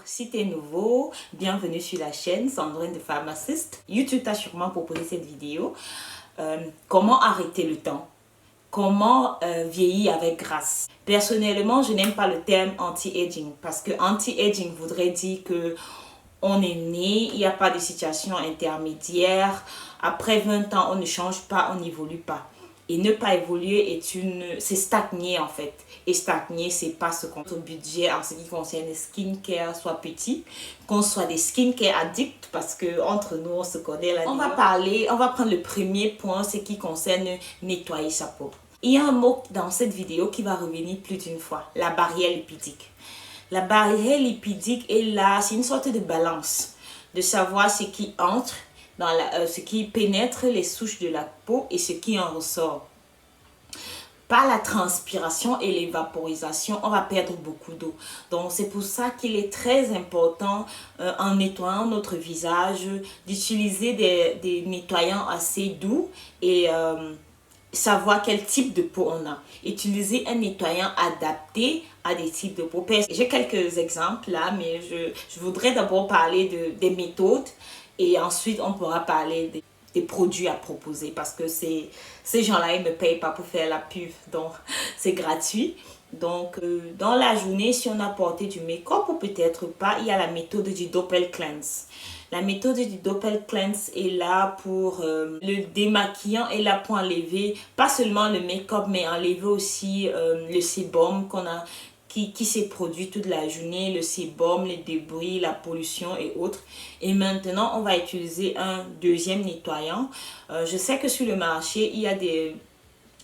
si tu es nouveau, bienvenue sur la chaîne Sandrine de Pharmacist. YouTube t'a sûrement proposé cette vidéo. Comment arrêter le temps? Comment vieillir avec grâce? Personnellement, je n'aime pas le terme anti-aging parce que anti-aging voudrait dire que on est né, il n'y a pas de situation intermédiaire. Après 20 ans, on ne change pas, on n'évolue pas. Et ne pas évoluer c'est stagner en fait. Et stagner, c'est pas ce qu'on notre budget en ce qui concerne le skincare soit petit, qu'on soit des skincare addicts parce que entre nous on se connaît là. On va prendre le premier point, ce qui concerne nettoyer sa peau. Il y a un mot dans cette vidéo qui va revenir plus d'une fois, la barrière lipidique. La barrière lipidique est là, c'est une sorte de balance, de savoir ce qui entre dans ce qui pénètre les souches de la peau et ce qui en ressort. Par la transpiration et l'évaporisation, on va perdre beaucoup d'eau. Donc c'est pour ça qu'il est très important en nettoyant notre visage d'utiliser des nettoyants assez doux et savoir quel type de peau on a. Utiliser un nettoyant adapté à des types de peau. J'ai quelques exemples là, mais je voudrais d'abord parler des méthodes et ensuite on pourra parler des produits à proposer parce que ces gens-là, ils ne me payent pas pour faire la pub, donc c'est gratuit. Donc, dans la journée, si on a porté du make-up ou peut-être pas, il y a la méthode du Doppel Cleanse. La méthode du Doppel Cleanse est là pour le démaquillant, est là pour enlever pas seulement le make-up, mais enlever aussi le sébum qui s'est produit toute la journée, le sébum, les débris, la pollution et autres. Et maintenant, on va utiliser un deuxième nettoyant. Je sais que sur le marché, il y a des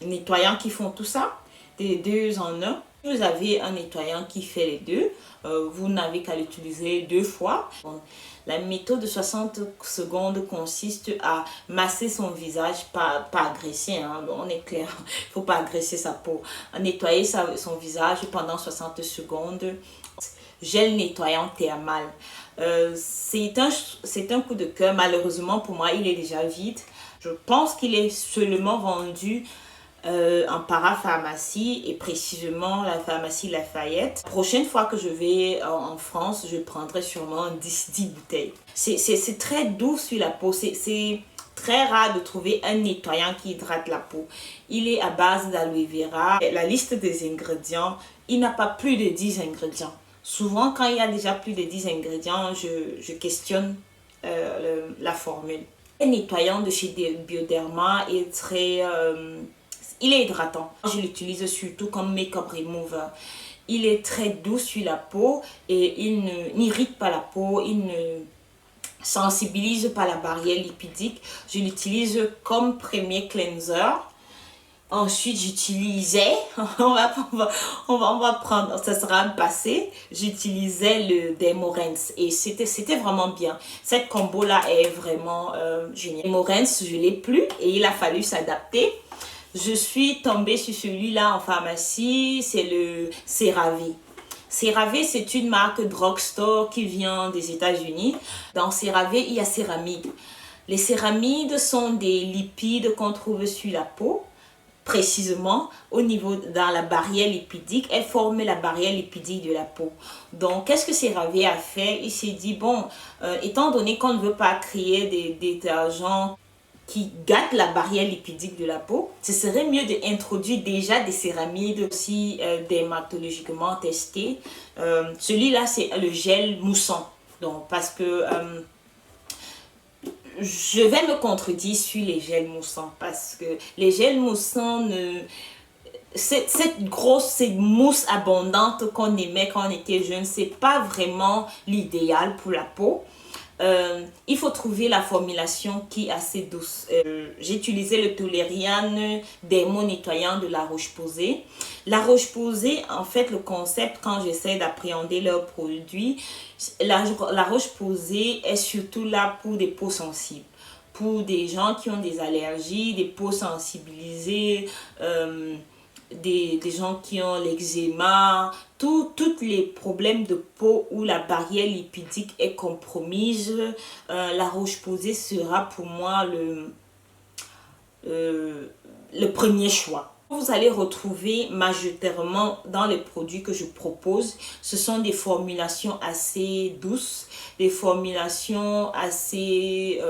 nettoyants qui font tout ça, des deux en un. Si vous avez un nettoyant qui fait les deux, vous n'avez qu'à l'utiliser 2 fois. La méthode de 60 secondes consiste à masser son visage, pas agresser, hein, on est clair, il ne faut pas agresser sa peau. Nettoyer son visage pendant 60 secondes. Gel nettoyant thermal. C'est un coup de cœur, malheureusement pour moi il est déjà vide. Je pense qu'il est seulement vendu en parapharmacie et précisément la pharmacie Lafayette. La prochaine fois que je vais en France, je prendrai sûrement 10 bouteilles. C'est très doux sur la peau. C'est très rare de trouver un nettoyant qui hydrate la peau. Il est à base d'aloe vera. La liste des ingrédients, il n'a pas plus de 10 ingrédients. Souvent, quand il y a déjà plus de 10 ingrédients, je questionne la formule. Le nettoyant de chez Bioderma est très... il est hydratant. Je l'utilise surtout comme make-up remover. Il est très doux sur la peau et il n'irrite pas la peau, il ne sensibilise pas la barrière lipidique. Je l'utilise comme premier cleanser. Ensuite, j'utilisais, on va prendre, ça sera un passé, j'utilisais le Dermorens et c'était vraiment bien. Cette combo-là est vraiment géniale. Dermorens, je ne l'ai plus et il a fallu s'adapter. Je suis tombée sur celui-là en pharmacie, c'est le CeraVe. CeraVe, c'est une marque drugstore qui vient des États-Unis. Dans CeraVe, il y a céramide. Les céramides sont des lipides qu'on trouve sur la peau. Précisément au niveau dans la barrière lipidique, elle forme la barrière lipidique de la peau. Donc qu'est-ce que CeraVe a fait? Il s'est dit bon, étant donné qu'on ne veut pas créer des détergents qui gâtent la barrière lipidique de la peau, ce serait mieux d'introduire déjà des céramides aussi dermatologiquement testées. Celui-là, c'est le gel moussant. Donc parce que je vais me contredire sur les gels moussants parce que les gels moussants cette mousse abondante qu'on aimait quand on était jeune, c'est pas vraiment l'idéal pour la peau. Il faut trouver la formulation qui est assez douce. J'ai utilisé le Toleriane Dermo nettoyant de La Roche-Posay. La Roche-Posay, en fait, le concept, quand j'essaie d'appréhender leurs produits, la Roche-Posay est surtout là pour des peaux sensibles. Pour des gens qui ont des allergies, des peaux sensibilisées, des gens qui ont l'eczéma, tous les problèmes de peau où la barrière lipidique est compromise, la Roche-Posay sera pour moi le premier choix. Vous allez retrouver majoritairement dans les produits que je propose, ce sont des formulations assez douces, des formulations assez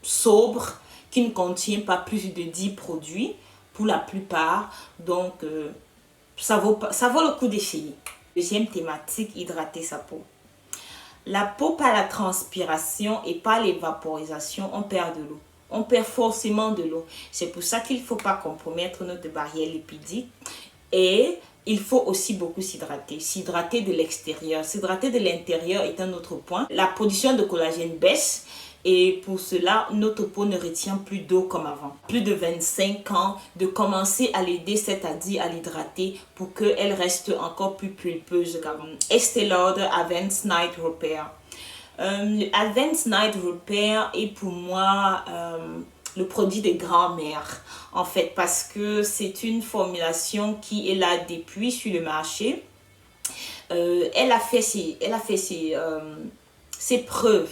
sobres, qui ne contiennent pas plus de 10 produits pour la plupart. Donc, ça vaut le coup d'essayer. Deuxième thématique, hydrater sa peau. La peau, par la transpiration et par l'évaporisation, on perd de l'eau. On perd forcément de l'eau. C'est pour ça qu'il ne faut pas compromettre notre barrière lipidique. Et il faut aussi beaucoup s'hydrater. S'hydrater de l'extérieur. S'hydrater de l'intérieur est un autre point. La production de collagène baisse. Et pour cela, notre peau ne retient plus d'eau comme avant. Plus de 25 ans, de commencer à l'aider, c'est-à-dire à l'hydrater pour qu'elle reste encore plus pulpeuse. Estée Lauder Advanced Night Repair. Le Advanced Night Repair est pour moi le produit des grands-mères, en fait, parce que c'est une formulation qui est là depuis sur le marché. Elle a fait ses preuves.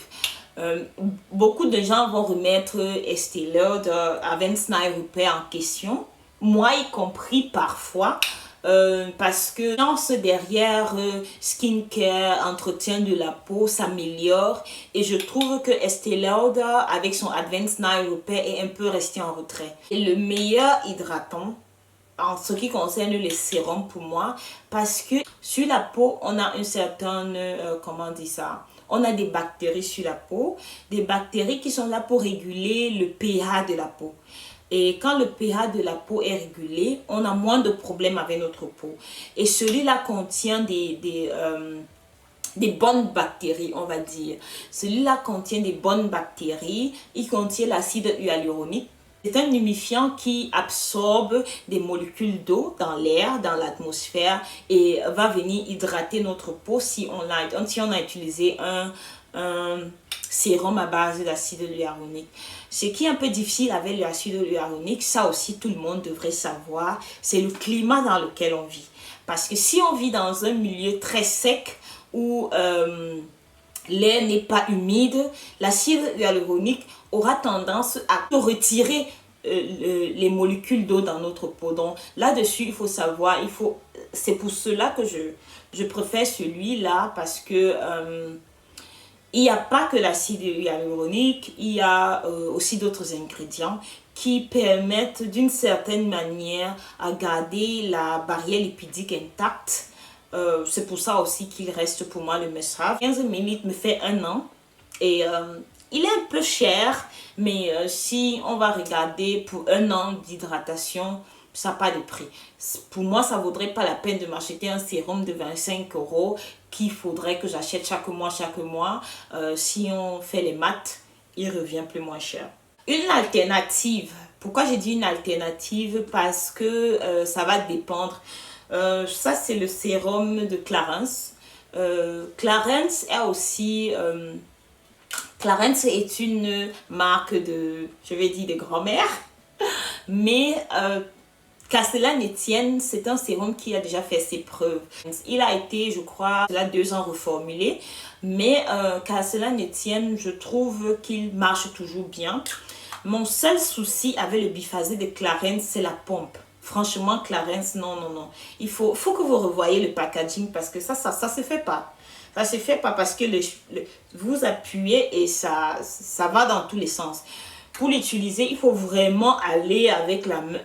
Beaucoup de gens vont remettre Estée Lauder Advanced Night Repair en question, moi y compris parfois, parce que science derrière skincare, entretien de la peau s'améliore, et je trouve que Estée Lauder avec son Advanced Night Repair est un peu resté en retrait. Et le meilleur hydratant en ce qui concerne les sérums pour moi, parce que sur la peau on a une certaine comment on dit ça, on a des bactéries sur la peau, des bactéries qui sont là pour réguler le pH de la peau. Et quand le pH de la peau est régulé, on a moins de problèmes avec notre peau. Et celui-là contient des bonnes bactéries, on va dire. Celui-là contient des bonnes bactéries. Il contient l'acide hyaluronique. C'est un humidifiant qui absorbe des molécules d'eau dans l'air, dans l'atmosphère, et va venir hydrater notre peau si on a utilisé un sérum à base d'acide hyaluronique. Ce qui est un peu difficile avec l'acide hyaluronique, ça aussi tout le monde devrait savoir, c'est le climat dans lequel on vit. Parce que si on vit dans un milieu très sec où l'air n'est pas humide, l'acide hyaluronique aura tendance à retirer les molécules d'eau dans notre peau. Donc là-dessus, il faut savoir, c'est pour cela que je préfère celui-là, parce que il n'y a pas que l'acide hyaluronique, il y a aussi d'autres ingrédients qui permettent d'une certaine manière à garder la barrière lipidique intacte. C'est pour ça aussi qu'il reste pour moi le must-have. 15 minutes me fait 1 an et il est un peu cher, mais si on va regarder pour 1 an d'hydratation, ça n'a pas de prix. Pour moi, ça ne vaudrait pas la peine de m'acheter un sérum de 25 € qu'il faudrait que j'achète chaque mois. Si on fait les maths, il revient plus moins cher. Une alternative. Pourquoi j'ai dit une alternative? Parce que ça va dépendre. Ça, c'est le sérum de Clarins. Clarins est aussi... Clarins est une marque de, je vais dire, de grand-mère. Mais Castellane-Etienne, c'est un sérum qui a déjà fait ses preuves. Il a été, je crois, là 2 ans reformulé. Mais Castellane-Etienne, je trouve qu'il marche toujours bien. Mon seul souci avec le biphasé de Clarins, c'est la pompe. Franchement, Clarins, non. Il faut que vous revoyez le packaging, parce que ça se fait pas. Ça se fait pas parce que vous appuyez et ça va dans tous les sens. Pour l'utiliser, il faut vraiment aller avec la main,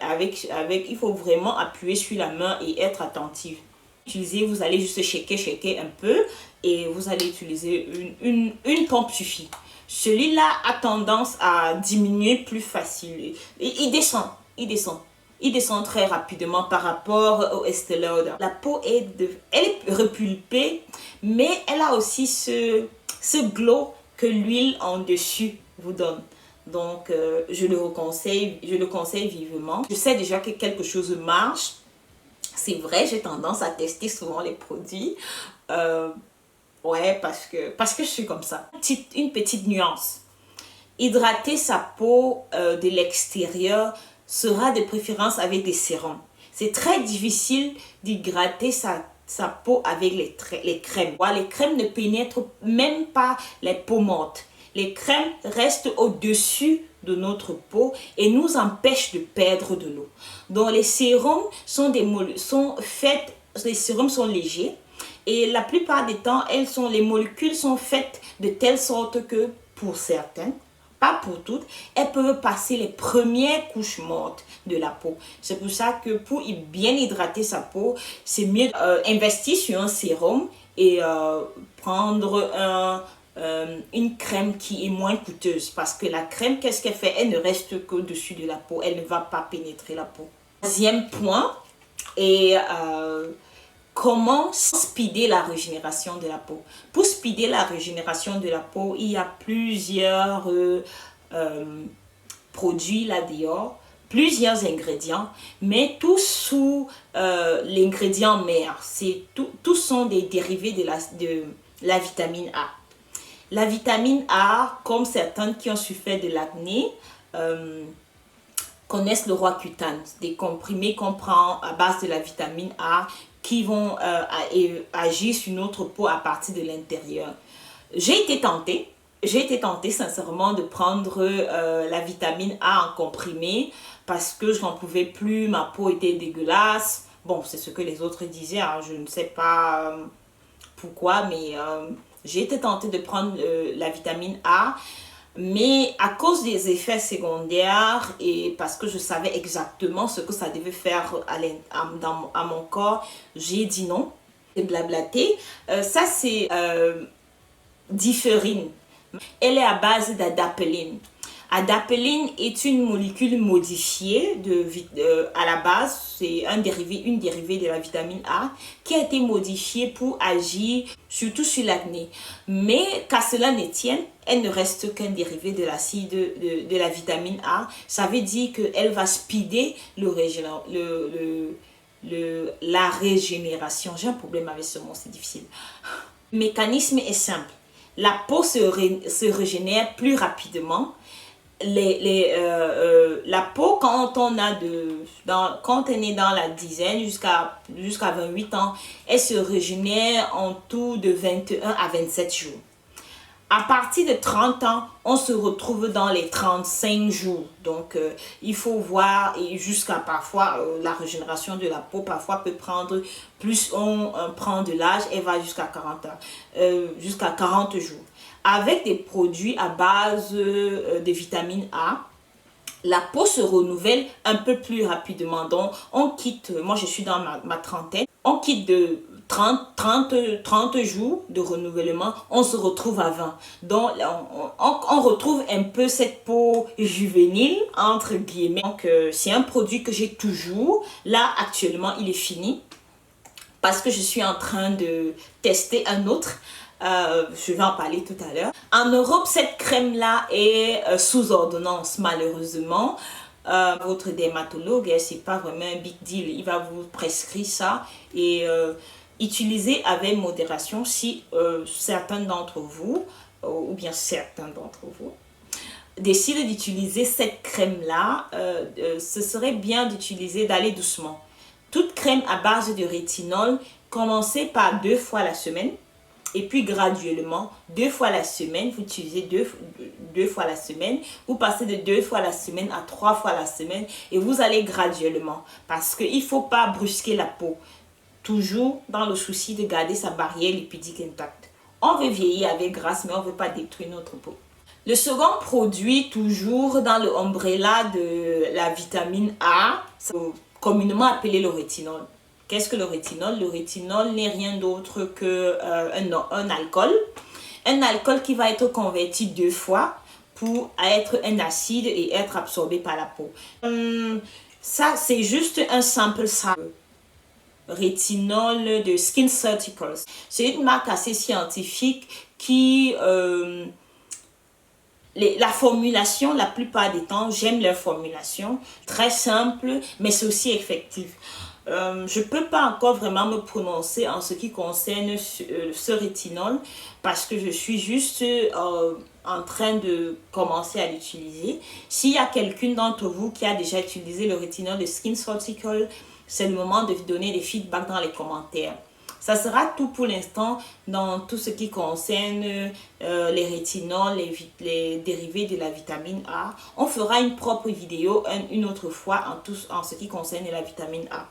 il faut vraiment appuyer sur la main et être attentif. Utiliser, vous allez juste shaker un peu et vous allez utiliser une pompe suffit. Celui-là a tendance à diminuer plus facile. Et il descend très rapidement par rapport au Estée Lauder. La peau elle est repulpée, mais elle a aussi ce glow que l'huile en dessus vous donne. Donc, je le conseille vivement. Je sais déjà que quelque chose marche. C'est vrai, j'ai tendance à tester souvent les produits. Ouais, parce que je suis comme ça. Une petite nuance. Hydrater sa peau de l'extérieur sera de préférence avec des sérums. C'est très difficile d'hydrater sa peau avec les crèmes. Les crèmes ne pénètrent même pas les peaux mortes. Les crèmes restent au-dessus de notre peau et nous empêche de perdre de l'eau. Donc les sérums les sérums sont légers et la plupart des temps, les molécules sont faites de telle sorte que pour certaines, pas pour toutes, elles peuvent passer les premières couches mortes de la peau. C'est pour ça que pour bien hydrater sa peau, c'est mieux investir sur un sérum et prendre une crème qui est moins coûteuse. Parce que la crème, qu'est-ce qu'elle fait? Elle ne reste qu'au-dessus de la peau. Elle ne va pas pénétrer la peau. Deuxième point est comment speeder la régénération de la peau. Pour speeder la régénération de la peau, il y a plusieurs produits là dehors, plusieurs ingrédients, mais tous sous l'ingrédient mère. Tous sont des dérivés de la vitamine A. La vitamine A, comme certaines qui ont souffert de l'acné, connaissent le Roaccutane, des comprimés qu'on prend à base de la vitamine A qui vont agir sur notre peau à partir de l'intérieur. J'ai été tentée sincèrement de prendre la vitamine A en comprimé parce que je n'en pouvais plus, ma peau était dégueulasse. Bon, c'est ce que les autres disaient, hein. Je ne sais pas pourquoi, mais j'ai été tentée de prendre la vitamine A. Mais à cause des effets secondaires et parce que je savais exactement ce que ça devait faire à mon corps, j'ai dit non. C'est blablaté. Ça, c'est Differine. Elle est à base d'adapalène. Adapalène est une molécule modifiée à la base, c'est une dérivée de la vitamine A qui a été modifiée pour agir surtout sur l'acné. Mais qu'à cela ne tienne, elle ne reste qu'un dérivé de l'acide de la vitamine A. Ça veut dire qu'elle va speeder la régénération. J'ai un problème avec ce mot, c'est difficile. Le mécanisme est simple. La peau se régénère plus rapidement. La peau, quand on est dans la dizaine jusqu'à 28 ans, elle se régénère en tout de 21 à 27 jours. À partir de 30 ans, on se retrouve dans les 35 jours. Donc, il faut voir, et jusqu'à parfois, la régénération de la peau, parfois peut prendre, plus on prend de l'âge, elle va jusqu'à 40 jours. Avec des produits à base de vitamine A, la peau se renouvelle un peu plus rapidement. Donc, on quitte, moi je suis dans ma trentaine, on quitte de 30 jours de renouvellement, on se retrouve à 20. Donc, on retrouve un peu cette peau juvénile, entre guillemets. Donc, c'est un produit que j'ai toujours. Là, actuellement, il est fini parce que je suis en train de tester un autre. Je vais en parler tout à l'heure. En Europe, cette crème-là est sous ordonnance, malheureusement. Votre dermatologue, c'est pas vraiment un big deal. Il va vous prescrire ça et utilisez avec modération si certains d'entre vous, ou bien certains d'entre vous, décident d'utiliser cette crème-là. Ce serait bien d'aller doucement. Toute crème à base de rétinol, commencez par 2 fois la semaine. Et puis graduellement, 2 fois la semaine, vous utilisez deux fois la semaine. Vous passez de 2 fois la semaine à 3 fois la semaine. Et vous allez graduellement. Parce qu'il ne faut pas brusquer la peau. Toujours dans le souci de garder sa barrière lipidique intacte. On veut vieillir avec grâce, mais on ne veut pas détruire notre peau. Le second produit, toujours dans le umbrella de la vitamine A, c'est communément appelé le rétinol. Qu'est-ce que le rétinol? Le rétinol n'est rien d'autre qu'un alcool. Un alcool qui va être converti 2 fois pour être un acide et être absorbé par la peau. Ça, c'est juste un simple rétinol de SkinCeuticals. C'est une marque assez scientifique qui... la formulation, la plupart des temps, j'aime leur formulation. Très simple, mais c'est aussi effectif. Je ne peux pas encore vraiment me prononcer en ce qui concerne ce rétinol parce que je suis juste en train de commencer à l'utiliser. S'il y a quelqu'un d'entre vous qui a déjà utilisé le rétinol de SkinCeuticals, c'est le moment de donner des feedbacks dans les commentaires. Ça sera tout pour l'instant dans tout ce qui concerne les rétinols, les dérivés de la vitamine A. On fera une propre vidéo une autre fois en ce qui concerne la vitamine A.